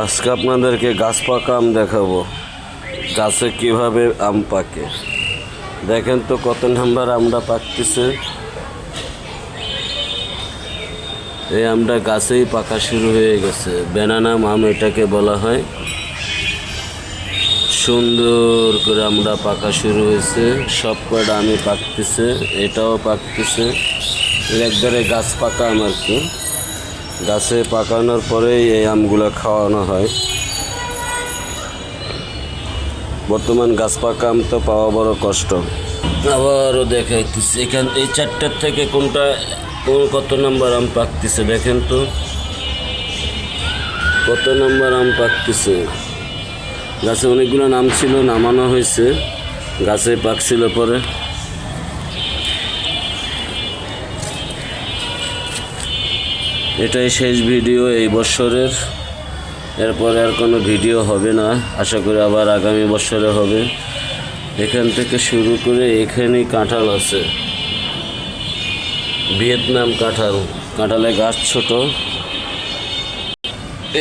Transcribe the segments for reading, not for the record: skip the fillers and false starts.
আজকে আপনাদেরকে গাছ পাকা আম দেখাবো, গাছে কিভাবে আম পাকে। দেখেন তো কত নাম্বার আমটা পাকতেছে। এই আমটা গাছেই পাকা শুরু হয়ে গেছে। ব্যানানা আম এটাকে বলা হয়। সুন্দর করে আমটা পাকা শুরু হয়েছে। সব কয়টা আমই পাকতেছে, এটাও পাকতেছে। একবারে গাছ পাকা আম আর কি। গাছে পাকানোর পরেই এই আমগুলো খাওয়ানো হয়। বর্তমান গাছ পাকা আম তো পাওয়া বড় কষ্ট। আবারও দেখাইতেছি এই চারটার থেকে কোনটা কত নাম্বার আম পাকতেছে দেখেন তো, কত নাম্বার আম পাকতেছে। গাছে অনেকগুলো নাম ছিল, নামানো হয়েছে, গাছে পাকছিল পরে। এটাই শেষ ভিডিও এই বছরের। এরপরে আর কোনো ভিডিও হবে না, আশা করি আবার আগামী বছরে হবে। এখান থেকে শুরু করে এখানেই কাঁঠাল আছে, ভিয়েতনাম কাঁঠাল। কাঁঠালের গাছ ছোট।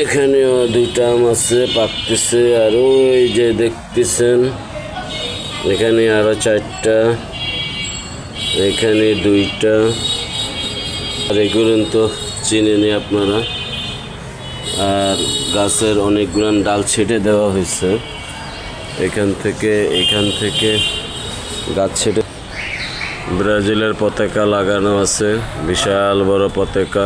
এখানেও দুইটা আম আছে, পাকতেছে। আর ওই যে দেখতেছেন এখানে আরো চারটা, এখানে দুইটা। আর এগুলো তো চিনেনি আপনারা। আর গাছের অনেকগুলো ডাল ছেটে দেওয়া হয়েছে। এখান থেকে গাছ ছেটে ব্রাজিলের পতাকা লাগানো আছে, বিশাল বড় পতাকা।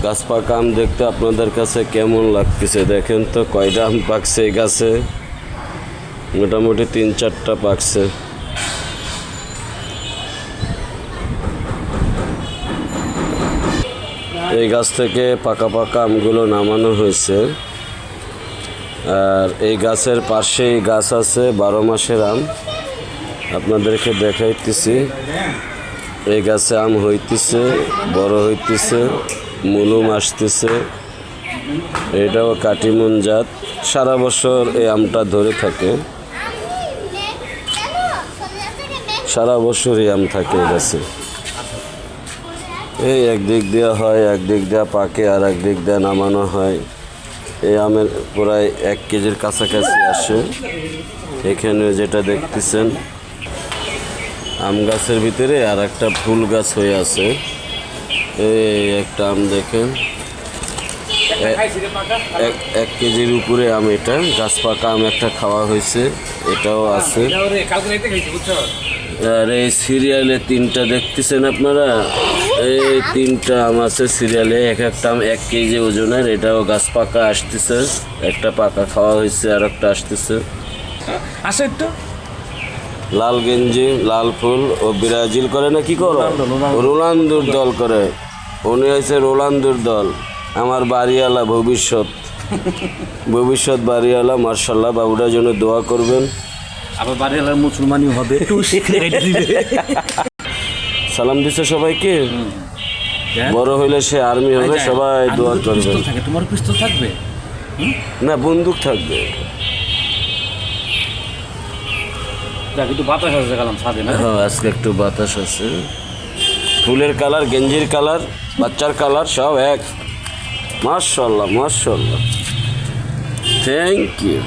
গাছ পাকা আম দেখতে আপনাদের কাছে কেমন লাগতেছে দেখেন তো। কয়টা আম পাকছে এই গাছে? মোটামুটি 3-4টা পাকছে। এই গাছ থেকে পাকা আমগুলো নামানো হয়েছে। আর এই গাছের পাশেই গাছ আছে 12 মাসের আম, আপনাদেরকে দেখাইতেছি। এই গাছে আম হইতেছে, বড় হইতেছে, মুলুম আসতেছে। এটাও কাটিমন জাত, সারা বছর এই আমটা ধরে থাকে। সারা বছর এই আম থাকে এই গাছে। এই একদিক দেওয়া হয়, একদিক দেওয়া পাকে, আর একদিক দেওয়া নামানো হয়। এই আমের প্রায় 1 কেজির কাছাকাছি আসে। এখানে যেটা দেখতেছেন আম গাছের ভিতরে আর একটা ফুল গাছ হয়ে আছে। এই একটা আম দেখেন, 1 কেজির উপরে আম। এটা গাছ পাকা আম একটা খাওয়া হয়েছে, এটাও আছে। আর এই সিরিয়ালে 3টা দেখতেছেন আপনারা, এই 3টা আম আছে সিরিয়ালে। একটা আম 1 কেজি ওজনের। এটাও গাছ পাকা আসতেছে, একটা পাকা খাওয়া হয়েছে, আর একটা আসতেছে। লাল গেঞ্জি, লাল ফুল। ও ব্রাজিল করে না কি করো? রোনালদোর দল করে। উনি হয়েছে রোনালদোর দল। আমার বাড়িওয়ালা, ভবিষ্যৎ বাড়িওয়ালা। মার্শাল্লাহ, বাবুটার জন্য দোয়া করবেন। আবার বাড়িওয়ালার মুসলমানি হবে। সালাম দিচ্ছে সবাইকে। বড় হইলে সে আর্মি হবে, সবাই দোয়া করবে। তোমার পিস্তল থাকবে না, বন্দুক থাকবে। একটু বাতাস আছে গেলাম ছাদে না। হ্যাঁ, আজকে একটু বাতাস আছে। ফুলের কালার, গেঞ্জির কালার, বাচ্চার কালার সব এক। মাশাআল্লাহ, মাশাআল্লাহ, থ্যাংক ইউ।